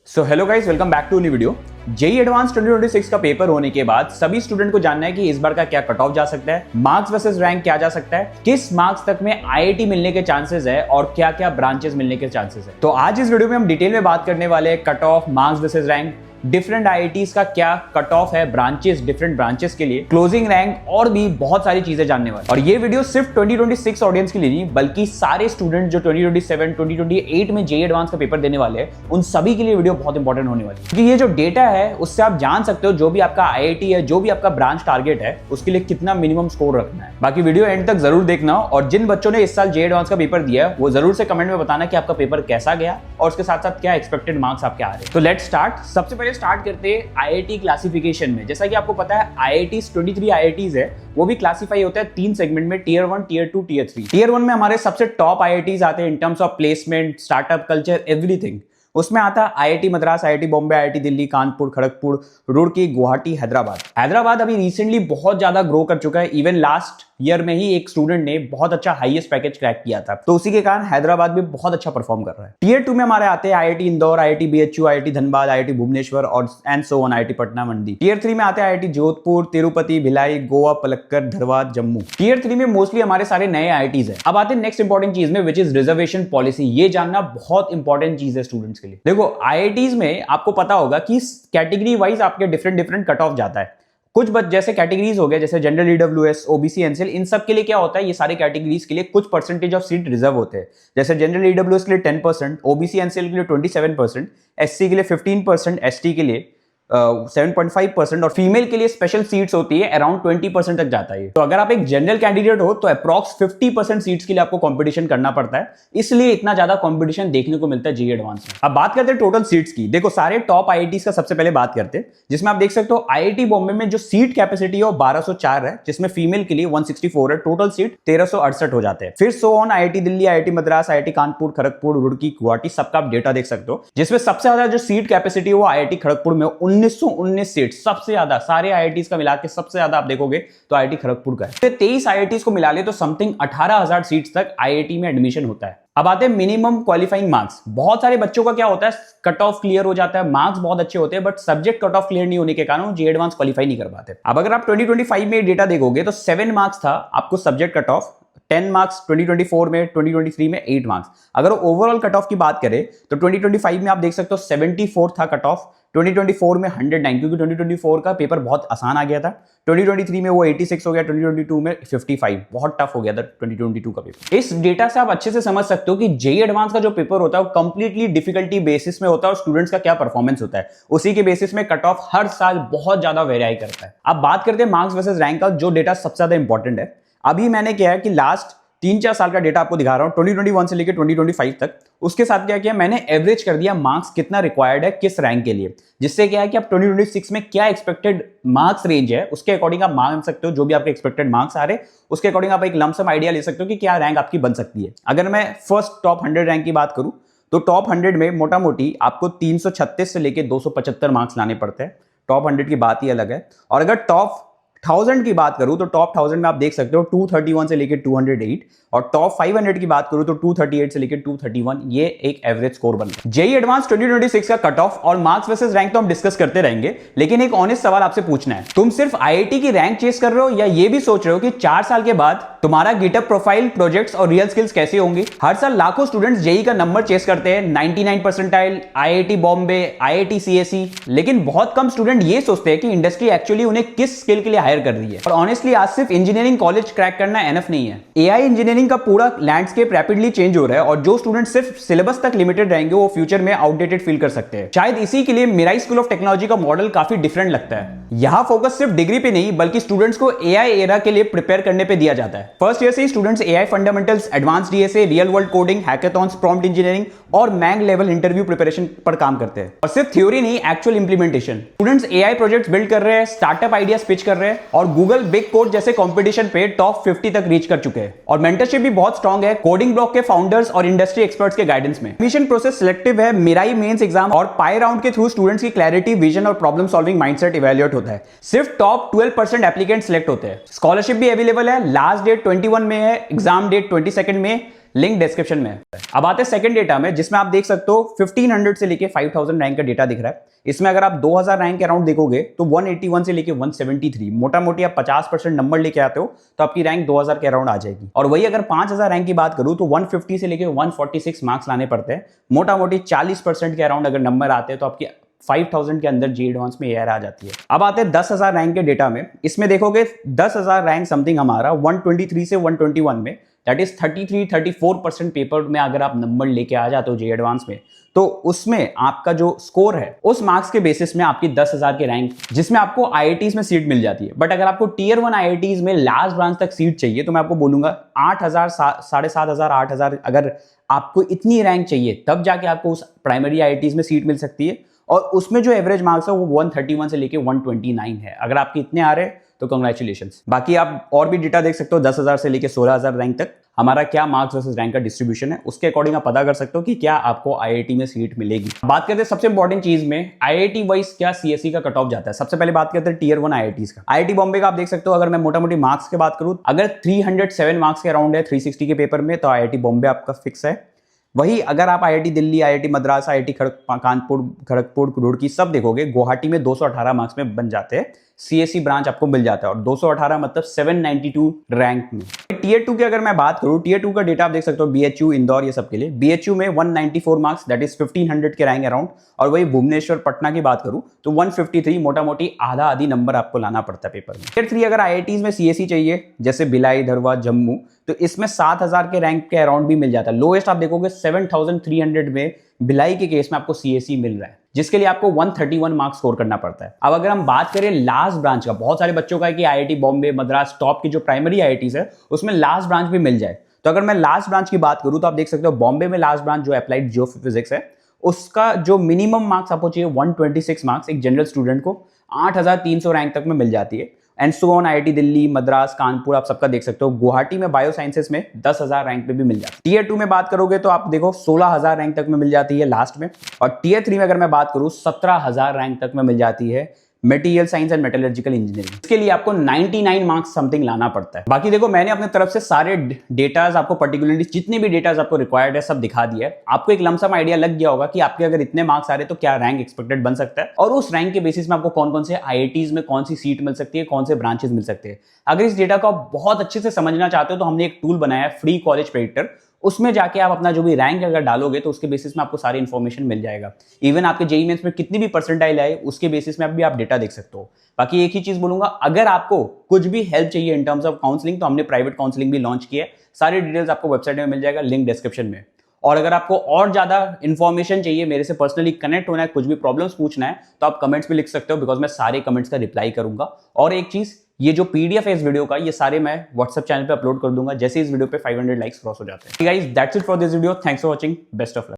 So hello guys, welcome back to new video. JEE advance 2026 का paper होने के बाद सभी स्टूडेंट को जानना है कि इस बार का क्या कट ऑफ जा सकता है, मार्क्स वर्सेस रैंक क्या जा सकता है, किस मार्क्स तक में आईआईटी मिलने के चांसेस है और क्या क्या ब्रांचेस मिलने के चांसेस है। तो आज इस वीडियो में हम डिटेल में बात करने वाले हैं cut off, marks versus rank, different IITs का क्या कट ऑफ है, ब्रांचेस, डिफरेंट ब्रांचेस के लिए, क्लोजिंग रैंक और भी बहुत सारी चीजें जानने वाले। और ये वीडियो सिर्फ 2026 ऑडियंस के लिए नहीं बल्कि सारे स्टूडेंट जो 2027, 2028 में जेईई एडवांस का पेपर देने वाले हैं उन सभी के लिए वीडियो बहुत इंपॉर्टेंट होने वाली है। क्योंकि ये जो डेटा है उससे आप जान सकते हो जो भी आपका आईआईटी है, जो भी आपका ब्रांच टारगेट है, उसके लिए कितना मिनिमम स्कोर रखना है। बाकी वीडियो एंड तक जरूर देखना और जिन बच्चों ने इस साल जेईई एडवांस का पेपर दिया है वो जरूर से कमेंट में बताना कि आपका पेपर कैसा गया और उसके साथ साथ क्या एक्सपेक्टेड मार्क्स आपके आ रहे हैं। तो लेट्स स्टार्ट। सबसे पहले स्टार्ट करते हैं आईआईटी क्लासिफिकेशन में। जैसा कि आपको पता है आईआईटीज 23 आईआईटीज है, वो भी क्लासिफाई होता है 3 सेगमेंट में, टीयर 1, टीयर 2, टीयर 3। टीयर 1 में हमारे सबसे टॉप आईआईटीज आते हैं in terms of placement, startup culture, everything. उसमें आता है IIT Madras, IIT Bombay, IIT Delhi, Kanpur, Kharagpur, Roorkee, Guwahati, Hyderabad अभी रिसेंटली बहुत ज्यादा ग्रो कर चुका है। इवन लास्ट ईयर में ही एक स्टूडेंट ने बहुत अच्छा हाईएस्ट पैकेज क्रैक किया था, तो उसी के कारण हैदराबाद भी बहुत अच्छा परफॉर्म कर रहा है। टीयर 2 में हमारे आते हैं IIT Indore, IIT BHU, IIT Dhanbad, IIT Bhubaneswar और and so on, IIT Patna, Mandi. Tier 3 में आते हैं आईआईटी जोधपुर, तिरुपति, भिलाई, गोवा, पलक्कड़, धनबाद, जम्मू। टीयर 3 में मोस्टली हमारे सारे नए आईआईटीज है। अब आते हैं नेक्स्ट इंपॉर्टेंट चीज में, विच इज रिजर्वेशन पॉलिसी। ये जानना बहुत इंपॉर्टेंट चीज है स्टूडेंट्स के लिए। देखो आईआईटीज में आपको पता होगा कि कैटेगरी वाइज आपके डिफरेंट कट ऑफ जाता है। कुछ जैसे कैटेगरीज हो गए, जैसे जनरल ईडब्ल्यूएस, ओबीसी, एनसीएल, इन सब के लिए क्या होता है, ये सारे कैटेगरीज के लिए कुछ परसेंटेज ऑफ सीट रिजर्व होते हैं। जैसे जनरल ईडब्ल्यूएस के लिए 10%, ओबीसी एनसीएल के लिए 27%, एससी के लिए 15%, एसटी के लिए 7.5% और फीमेल के लिए स्पेशल सीट्स होती है अराउंड 20% तक जाता है। तो अगर आप एक जनरल कैंडिडेट हो तो अप्रॉक्स 50% सीट्स के लिए आपको कंपटीशन करना पड़ता है, इसलिए इतना ज्यादा कंपटीशन देखने को मिलता है जेईई एडवांस में। अब बात करते हैं टोटल सीट्स की। देखो सारे टॉप आईआईटीज का सबसे पहले बात करते हैं, जिसमें आप देख सकते हो आईआईटी बॉम्बे में जो सीट कैपेसिटी है वो 1204 है, जिसमें फीमेल के लिए 164 है, टोटल सीट 1368 हो जाते हैं। फिर सो on IIT Delhi, IIT Madras, IIT Kanpur, Kharagpur, Roorkee, Guwahati, सबका आप डेटा देख सकते हो, जिसमें सबसे ज्यादा जो सीट कैपेसिटी है वो आईआईटी खड़गपुर में 1919 सीट, सबसे ज्यादा सारे आईआईटीज का मिला के सबसे ज्यादा आप देखोगे तो आईआईटी खड़गपुर का है। 23 आईआईटीज को मिला ले तो समथिंग 18,000 सीट्स तक आईआईटी में एडमिशन होता है। अब आते हैं मिनिमम क्वालिफाइंग मार्क्स। बहुत सारे बच्चों का क्या होता है, कट ऑफ क्लियर हो जाता है, मार्क्स बहुत अच्छे होते हैं, but subject cut off clear नहीं होने के कारण जेईई एडवांस क्वालिफाई नहीं कर पाते। अब अगर आप 2025 में डेटा देखोगे तो 7 मार्क्स था आपको सब्जेक्ट कट ऑफ, 10 मार्क्स 2024 में, 2023 में 8 मार्क्स। अगर ओवरऑल कट ऑफ की बात करें तो 2025 में आप देख सकते हो 74 था कट ऑफ, 2024 में 109, क्योंकि 2024 का पेपर बहुत आसान आ गया था, 2023 में वो 86 हो गया, 2022 में 55, बहुत टफ हो गया था 2022 का पेपर। इस डेटा से आप अच्छे से समझ सकते हो कि जेईई एडवांस का जो पेपर होता है वो कंप्लीटली डिफिकल्टी बेसिस में होता है और स्टूडेंट्स का क्या परफॉर्मेंस होता है उसी के बेसिस में कट ऑफ हर साल बहुत ज्यादा वेरी करता है। अब बात करते हैं मार्क्स वर्सेस रैंक का, जो डेटा सबसे ज्यादा इंपॉर्टेंट है। अभी मैंने क्या है कि लास्ट 3-4 साल का डेटा आपको दिखा रहा हूं, 2021 से लेकर 2025 तक। उसके साथ क्या किया, मैंने एवरेज कर दिया मार्क्स कितना रिक्वायर्ड है किस रैंक के लिए, जिससे क्या है कि आप 2026 में क्या एक्सपेक्टेड मार्क्स रेंज है उसके अकॉर्डिंग आप मान सकते हो। जो भी आपके एक्सपेक्टेड मार्क्स आ रहे उसके अकॉर्डिंग आप एक लमसम आइडिया ले सकते हो कि क्या रैंक आपकी बन सकती है। अगर मैं फर्स्ट टॉप 100 रैंक की बात करूं तो टॉप 100 में मोटा मोटी आपको 336 से लेकर 275 मार्क्स लाने पड़ते हैं। टॉप 100 की बात ही अलग है। और अगर टॉप 1000 की बात करूं तो टॉप 1000 में आप देख सकते हो 231 से लेकर 208, और टॉप 500 की बात करूं तो 238 से लेकर 231, ये एक एवरेज स्कोर बन गया। जेईई एडवांस 2026 का कट ऑफ और मार्क्स वर्सेस रैंक तो हम डिस्कस करते रहेंगे, लेकिन एक ऑनेस्ट सवाल आपसे पूछना है, तुम सिर्फ आईआईटी की रैंक चेस कर रहे हो या ये भी सोच रहे हो कि 4 साल के बाद तुम्हारा गिटअप प्रोफाइल, प्रोजेक्ट्स और रियल स्किल्स कैसे होंगी। हर साल लाखों स्टूडेंट्स जेईई का नंबर चेस करते हैं, 99 percentile, IIT Bombay, IIT CSE, लेकिन बहुत कम स्टूडेंट ये सोचते हैं कि इंडस्ट्री एक्चुअली उन्हें किस स्किल के लिए हायर कर रही है। और ऑनेस्टली आज सिर्फ इंजीनियरिंग कॉलेज क्रैक करना एनफ नहीं है। एआई इंजीनियरिंग का पूरा लैंडस्केप रैपिडली चेंज हो रहा है और जो स्टूडेंट सिर्फ सिलेबस तक लिमिटेड रहेंगे वो फ्यूचर में आउटडेटेड फील कर सकते हैं। शायद इसी के लिए मिराई स्कूल ऑफ टेक्नोलॉजी का मॉडल काफी डिफरेंट लगता है। यहां फोकस सिर्फ डिग्री पे नहीं बल्कि स्टूडेंट्स को एआई एरा के लिए प्रिपेयर करने पे दिया जाता है। फर्स्ट ईयर से ही students AI fundamentals, advance DSA, real world coding, hackathons, prompt engineering और मैंग लेवल इंटरव्यू प्रिपरेशन पर काम करते हैं। और सिर्फ थ्योरी नहीं, actual implementation. Students AI projects build कर रहे हैं, स्टार्टअप आइडियाज पिच कर रहे हैं और गूगल बिग कोड जैसे कंपटीशन पे टॉप 50 तक रीच कर चुके हैं। और मेंटरशिप भी बहुत स्ट्रांग है कोडिंग ब्लॉक के फाउंडर्स और इंडस्ट्री एक्सपर्ट्स के गाइडेंस में। एडमिशन प्रोसेस सिलेक्टिव है, मिराई मेंस एग्जाम और पाई राउंड के थ्रू स्टूडेंट्स की क्लैरिटी, विजन और प्रॉब्लम सॉल्विंग माइंडसेट इवैल्यूएट होता है। सिर्फ टॉप 12% एप्लीकेंट सिलेक्ट होते हैं। स्कॉलरशिप भी अवेलेबल है, लास्ट डेट 21 में है, एग्जाम डेट 22 में। लिंक डिस्क्रिप्शन में है। अब आते हैं सेकंड डेटा में, जिसमें आप देख सकते हो 1500 से लेके 5000 रैंक का डेटा दिख रहा है। इसमें अगर आप 2000 रैंक के अराउंड देखोगे तो 181 से लेके 173, मोटा मोटी आप 50% नंबर लेके आते हो तो आपकी रैंक 2000 के अराउंड आ जाएगी। और वही अगर 5000 रैंक की बात करूं तो 150 से लेके 146 मार्क्स लाने पड़ते हैं, मोटा मोटी 40% के अराउंड अगर नंबर आते हैं तो आपकी 5000 के अंदर जे एडवांस में एआर आ जाती है। अब आते हैं 10,000 रैंक के डेटा में। इसमें देखोगे 10,000 रैंक समथिंग हमारा 123 से 121 में, दैट इज 33-34% पेपर में अगर आप नंबर लेके आ जाते हो जे एडवांस में, तो उसमें आपका जो स्कोर है उस मार्क्स के बेसिस में आपकी 10,000 के रैंक, जिसमें आपको आईआईटीज में सीट मिल जाती है। बट अगर आपको टीयर 1 आईआईटीज में लास्ट ब्रांच तक सीट चाहिए तो मैं आपको बोलूंगा 8,000, 7,500, 8,000 अगर आपको इतनी रैंक चाहिए तब जाके आपको उस प्राइमरी आईआईटीज में सीट मिल सकती है। और उसमें जो एवरेज मार्क्स है वो 131 से लेके 129 है। अगर आपके इतने आ रहे हैं तो कंग्रेचुलेशंस। बाकी आप और भी डेटा देख सकते हो 10,000 से लेके 16,000 रैंक तक हमारा क्या मार्क्स वर्सेस रैंक का डिस्ट्रीब्यूशन है, उसके अकॉर्डिंग आप पता कर सकते हो कि क्या आपको आईआईटी में सीट मिलेगी। बात करते हैं सबसे इंपॉर्टेंट चीज में, आईआईटी वाइज क्या सीएसई का कट ऑफ जाता है। सबसे पहले बात करते हैं टीयर 1 आईआईटीज का। आईआईटी बॉम्बे का आप देख सकते हो, अगर मैं मोटा मोटी मार्क्स की बात करूं, अगर 307 मार्क्स के अराउंड है 360 के पेपर में तो आईआईटी बॉम्बे आपका फिक्स है। वही अगर आप IIT Delhi, IIT Madras, IIT Kanpur, Kharagpur, Roorkee सब देखोगे, गुवाहाटी में 218 मार्क्स में बन जाते हैं, सीएसई ब्रांच आपको मिल जाता है। और 218 मतलब 792 रैंक में। टीयर 2 की अगर मैं बात करूं, टीयर 2 का डेटा आप देख सकते हो बीएचयू, इंदौर, ये सब के लिए। बीएचयू में 194 मार्क्स, दैट इज 1500 के रैंक अराउंड। और वही भुवनेश्वर, पटना की बात करूं तो 153, मोटा मोटी आधा आधी नंबर आपको लाना पड़ता है पेपर में। टीयर 3 अगर आईआईटीज में सीएसई चाहिए, जैसे भिलाई, धरवा, जम्मू, तो इसमें 7,000 के रैंक के अराउंड भी मिल जाता है। लोएस्ट आप देखोगे 7,300 में भिलाई के केस में आपको सीएसई मिल रहा है, जिसके लिए आपको 131 मार्क्स स्कोर करना पड़ता है। अब अगर हम बात करें लास्ट ब्रांच का, बहुत सारे बच्चों का है कि आईआईटी बॉम्बे, मद्रास, टॉप की जो प्राइमरी आईआईटीज है उसमें लास्ट ब्रांच भी मिल जाए। तो अगर मैं लास्ट ब्रांच की बात करूं तो आप देख सकते हो बॉम्बे में लास्ट ब्रांच जो अप्लाइड जियोफिजिक्स है, उसका जो मिनिमम मार्क्स आपको चाहिए 126 मार्क्स एक जनरल स्टूडेंट को 8,300 रैंक तक में मिल जाती है। And so on, IIT Delhi, Madras, Kanpur आप सबका देख सकते हो। गुवाहाटी में बायो साइंसेस में 10,000 रैंक पे भी मिल जाती है। टीयर 2 में बात करोगे तो आप देखो 16,000 रैंक तक में मिल जाती है लास्ट में। और टीयर 3 में अगर मैं बात करूं 17,000 रैंक तक में मिल जाती है material science and metallurgical engineering. इसके लिए आपको 99 मार्क्स समथिंग लाना पड़ता है। बाकी देखो, मैंने अपने तरफ से सारे डेटाज आपको, पर्टिकुलरली जितने भी डेटाज आपको रिक्वायर्ड है सब दिखा दिया है। आपको एक लमसम आइडिया लग गया होगा कि आपके अगर इतने मार्क्स आ रहे तो क्या रैंक एक्सपेक्टेड बन सकता है, और उस रैंक के बेसिस में आपको कौन कौन से आईआईटीज में कौन सी सीट मिल सकती है, कौन से ब्रांचेस मिल सकते हैं। अगर इस डेटा को आप बहुत अच्छे से समझना चाहते हो तो हमने एक टूल बनाया है, फ्री कॉलेज प्रेडिक्टर। उसमें जाके आप अपना जो भी रैंक अगर डालोगे तो उसके बेसिस में आपको सारी इन्फॉर्मेशन मिल जाएगा। इवन आपके जेईई मेंस में कितनी भी परसेंटाइल आए उसके बेसिस में आप डेटा देख सकते हो। बाकी एक ही चीज बोलूंगा, अगर आपको कुछ भी हेल्प चाहिए इन टर्म्स ऑफ काउंसलिंग तो हमने प्राइवेट काउंसलिंग भी लॉन्च की है। सारी डिटेल्स आपको वेबसाइट में मिल जाएगा, लिंक डिस्क्रिप्शन में। और अगर आपको और ज्यादा इन्फॉर्मेशन चाहिए, मेरे से पर्सनली कनेक्ट होना है, कुछ भी प्रॉब्लम्स पूछना है तो आप कमेंट्स में लिख सकते हो, बिकॉज मैं सारे कमेंट्स का रिप्लाई करूंगा। और एक चीज, ये जो पीडीएफ है इस वीडियो का, ये सारे मैं व्हाट्सएप चैनल पे अपलोड कर दूंगा जैसे इस वीडियो पे 500 लाइक्स क्रॉस हो जाते हैं। Guys, that's it for this video. Thanks for watching. Best of luck.